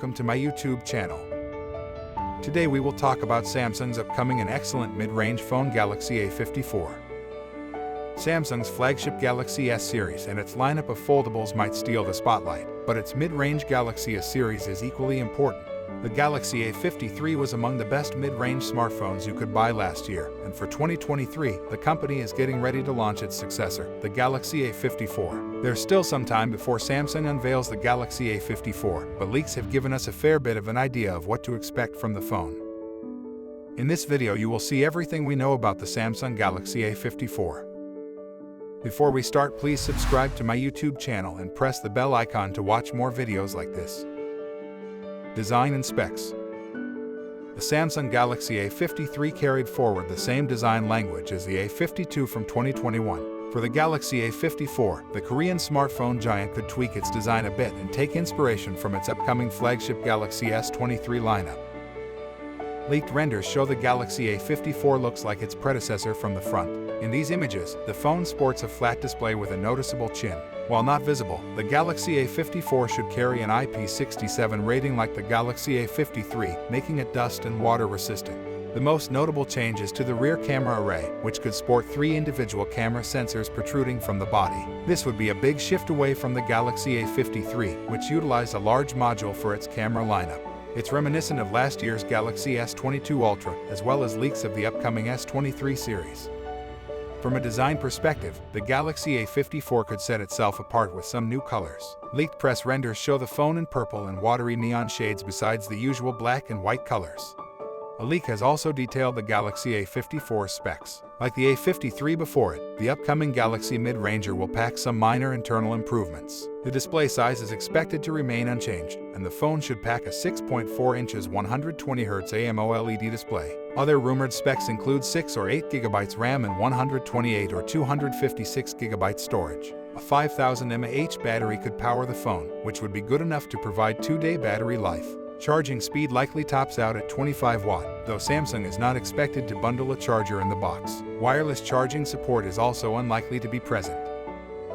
welcome to my YouTube channel. Today we will talk about Samsung's upcoming and excellent mid-range phone Galaxy A54. Samsung's flagship Galaxy S series and its lineup of foldables might steal the spotlight, but its mid-range Galaxy S series is equally important. The Galaxy A53 was among the best mid-range smartphones you could buy last year, and for 2023, the company is getting ready to launch its successor, the Galaxy A54. There's still some time before Samsung unveils the Galaxy A54, but leaks have given us a fair bit of an idea of what to expect from the phone. In this video you will see everything we know about the Samsung Galaxy A54. Before we start, please subscribe to my YouTube channel and press the bell icon to watch more videos like this. Design and specs. The Samsung Galaxy A53 carried forward the same design language as the A52 from 2021. For the Galaxy A54, the Korean smartphone giant could tweak its design a bit and take inspiration from its upcoming flagship Galaxy S23 lineup. Leaked renders show the Galaxy A54 looks like its predecessor from the front. In these images, the phone sports a flat display with a noticeable chin. While not visible, the Galaxy A54 should carry an IP67 rating like the Galaxy A53, making it dust and water resistant. The most notable change is to the rear camera array, which could sport 3 individual camera sensors protruding from the body. This would be a big shift away from the Galaxy A53, which utilized a large module for its camera lineup. It's reminiscent of last year's Galaxy S22 Ultra, as well as leaks of the upcoming S23 series. From a design perspective, the Galaxy A54 could set itself apart with some new colors. Leaked press renders show the phone in purple and watery neon shades besides the usual black and white colors. A leak has also detailed the Galaxy A54 specs. Like the A53 before it, the upcoming Galaxy mid-ranger will pack some minor internal improvements. The display size is expected to remain unchanged, and the phone should pack a 6.4 inches 120Hz AMOLED display. Other rumored specs include 6 or 8 GB RAM and 128 or 256 GB storage. A 5000 mAh battery could power the phone, which would be good enough to provide 2-day battery life. Charging speed likely tops out at 25 watt, though Samsung is not expected to bundle a charger in the box. Wireless charging support is also unlikely to be present.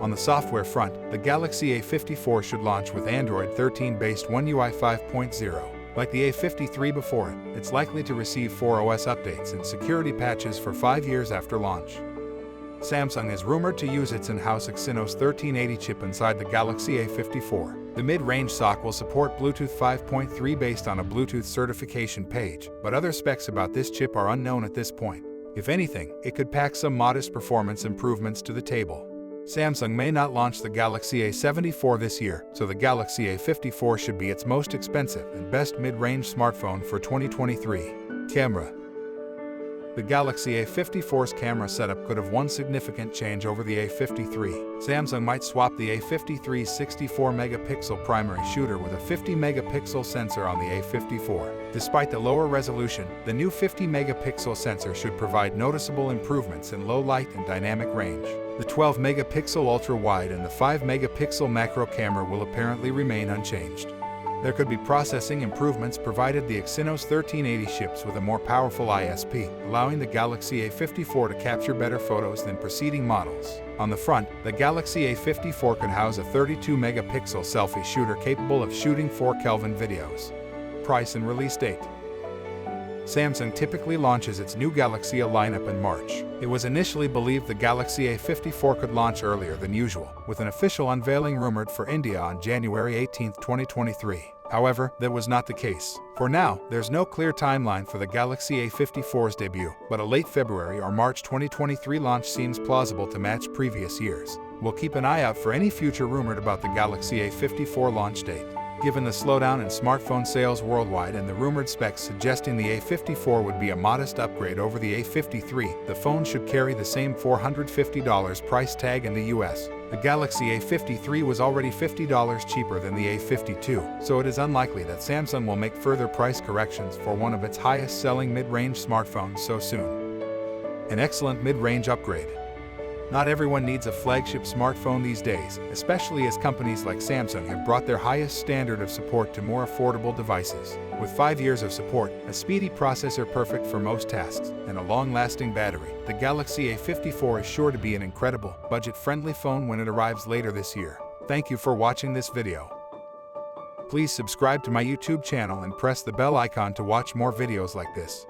On the software front, the Galaxy A54 should launch with Android 13-based One UI 5.0. Like the A53 before it, it's likely to receive 4 OS updates and security patches for 5 years after launch. Samsung is rumored to use its in-house Exynos 1380 chip inside the Galaxy A54. The mid-range SoC will support Bluetooth 5.3 based on a Bluetooth certification page, but other specs about this chip are unknown at this point. If anything, it could pack some modest performance improvements to the table. Samsung may not launch the Galaxy A74 this year, so the Galaxy A54 should be its most expensive and best mid-range smartphone for 2023. Camera. The Galaxy A54's camera setup could have one significant change over the A53. Samsung might swap the A53's 64-megapixel primary shooter with a 50-megapixel sensor on the A54. Despite the lower resolution, the new 50-megapixel sensor should provide noticeable improvements in low light and dynamic range. The 12-megapixel ultra-wide and the 5-megapixel macro camera will apparently remain unchanged. There could be processing improvements provided the Exynos 1380 ships with a more powerful ISP, allowing the Galaxy A54 to capture better photos than preceding models. On the front, the Galaxy A54 could house a 32-megapixel selfie shooter capable of shooting 4K videos. Price and release date. Samsung typically launches its new Galaxy A lineup in March. It was initially believed the Galaxy A54 could launch earlier than usual, with an official unveiling rumored for India on January 18, 2023. However, that was not the case. For now, there's no clear timeline for the Galaxy A54's debut, but a late February or March 2023 launch seems plausible to match previous years. We'll keep an eye out for any future rumored about the Galaxy A54 launch date. Given the slowdown in smartphone sales worldwide and the rumored specs suggesting the A54 would be a modest upgrade over the A53, the phone should carry the same $450 price tag in the US. The Galaxy A53 was already $50 cheaper than the A52, so it is unlikely that Samsung will make further price corrections for one of its highest-selling mid-range smartphones so soon. An excellent mid-range upgrade. Not everyone needs a flagship smartphone these days, especially as companies like Samsung have brought their highest standard of support to more affordable devices. With 5 years of support, a speedy processor perfect for most tasks, and a long-lasting battery, the Galaxy A54 is sure to be an incredible, budget-friendly phone when it arrives later this year. Thank you for watching this video. Please subscribe to my YouTube channel and press the bell icon to watch more videos like this.